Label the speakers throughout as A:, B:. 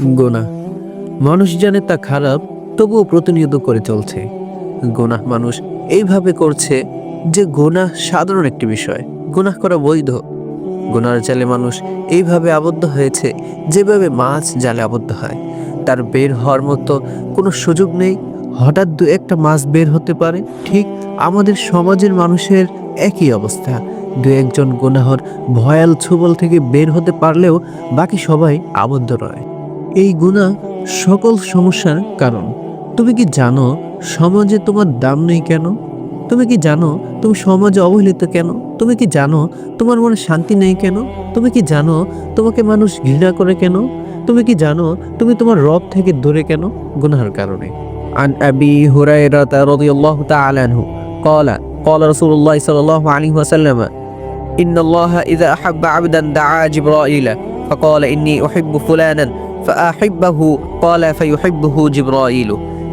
A: গুনাহ মানুষ জানে তা খারাপ, তবুও প্রতিনিয়ত করে চলছে। গুনাহ মানুষ এইভাবে করছে যে গুনাহ সাধারণ একটি বিষয়, গুনাহ করা বৈধ। গুনার জালে মানুষ এইভাবে আবদ্ধ হয়েছে যেভাবে মাছ জালে আবদ্ধ হয়, তার বের হওয়ার মতো কোনো সুযোগ নেই। হঠাৎ দু একটা মাছ বের হতে পারে। ঠিক আমাদের সমাজের মানুষের একই অবস্থা। দু একজন গুনাহর ভয়াল ছুবল থেকে বের হতে পারলেও বাকি সবাই আবদ্ধ রয়। এই গুনাহ সকল সমস্যার কারণ। তুমি কি জানো সমাজে তোমার দাম নেই কেন? তুমি কি জানো তুমি সমাজে অবহেলিত কেন? তুমি কি জানো তোমার মনে শান্তি নেই কেন? তুমি কি জানো তোমাকে মানুষ ঘৃণা করে কেন? তুমি কি জানো তুমি তোমার রব থেকে দূরে কেন? গুনাহের কারণে। عن أبي هريرة رضي الله تعالى عنه قال قال رسول الله صلى الله عليه وسلم إن الله إذا أحب عبدا دعا جبرائيل فقال إني أحب فلانا فأحبه قال فيحبه جبرائيل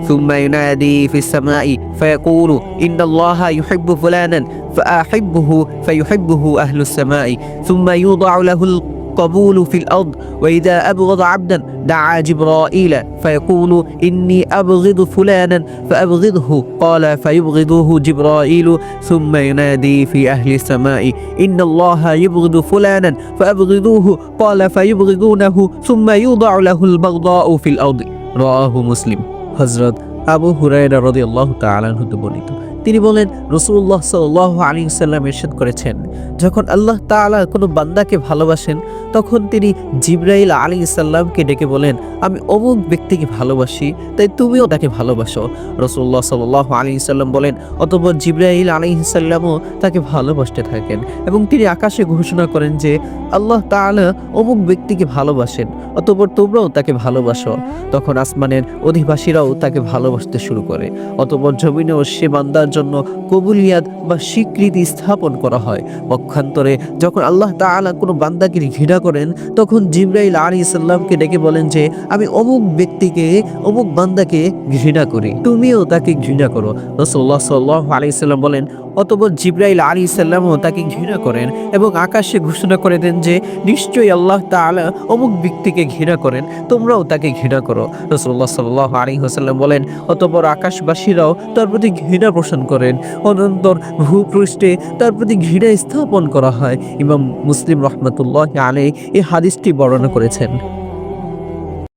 A: ثم ينادي في السماء فيقول إن الله يحب فلانا فأحبه فيحبه أهل السماء ثم يوضع له القبول في الأرض وإذا أبغض عبدا دعا جبرائيل فيقول إني أبغض فلانا فأبغضه قال فيبغضه جبرائيل ثم ينادي في أهل السماء إن الله يبغض فلانا فأبغضوه قال فيبغضونه ثم يوضع له البغضاء في الأرض رواه مسلم। হযরত আবু হুরায়রা রাদিয়াল্লাহু তাআলা আনহু বর্ণিত, তিনি বলেন রাসূলুল্লাহ সাল্লাল্লাহু আলাইহি ওয়াসাল্লাম ইরশাদ করেছেন, যখন আল্লাহ তাআলা কোনো বান্দাকে ভালোবাসেন তখন তিনি জিবরাইল আলাইহিস সালামকে ডেকে বলেন, আমি অমুক ব্যক্তিকে ভালোবাসি, তাই তুমিও তাকে ভালোবাসো। রাসূলুল্লাহ সাল্লাল্লাহু আলাইহি ওয়াসাল্লাম বলেন, অতঃপর জিবরাইল আলাইহিস সালামও তাকে ভালোবাসতে থাকেন এবং তিনি আকাশে ঘোষণা করেন যে আল্লাহ তাআলা অমুক ব্যক্তিকে ভালোবাসেন, অতঃপর তোমরাও তাকে ভালোবাসো। তখন আসমানের অধিবাসীরাও তাকে ভালোবাসতে শুরু করে। অতঃপর জমিনেও সে বান্দার জন্য কবুলিয়াত বা স্বীকৃতি স্থাপন করা হয়। পক্ষান্তরে যখন আল্লাহ তাআলা কোনো বান্দাকে ঘৃণা করেন তখন জিবরাইল আলাইহিস সালামকে ডেকে বলেন যে আমি অমুক ব্যক্তিকে, অমুক বান্দাকে ঘৃণা করি, তুমিও তাকে ঘৃণা করো। রাসূলুল্লাহ সাল্লাল্লাহু আলাইহি সাল্লাম বলেন, অতঃপর জিবরাইল আলাইহিস সালামও তাকে ঘৃণা করেন এবং আকাশে ঘোষণা করে দেন যে নিশ্চয়ই আল্লাহ তাআলা অমুক ব্যক্তিকে ঘৃণা করেন, তোমরাও তাকে ঘৃণা করো। রাসূলুল্লাহ সাল্লাল্লাহু আলাইহি ওয়াসাল্লাম বলেন, অতঃপর আকাশবাসীরাও তার প্রতি ঘৃণা পোষণ করেন, অনন্তর ভূপৃষ্ঠে তার প্রতি ঘৃণা স্থাপন করা হয়। ইমাম মুসলিম রাহমাতুল্লাহি আলাইহি এই হাদিসটি বর্ণনা করেছেন।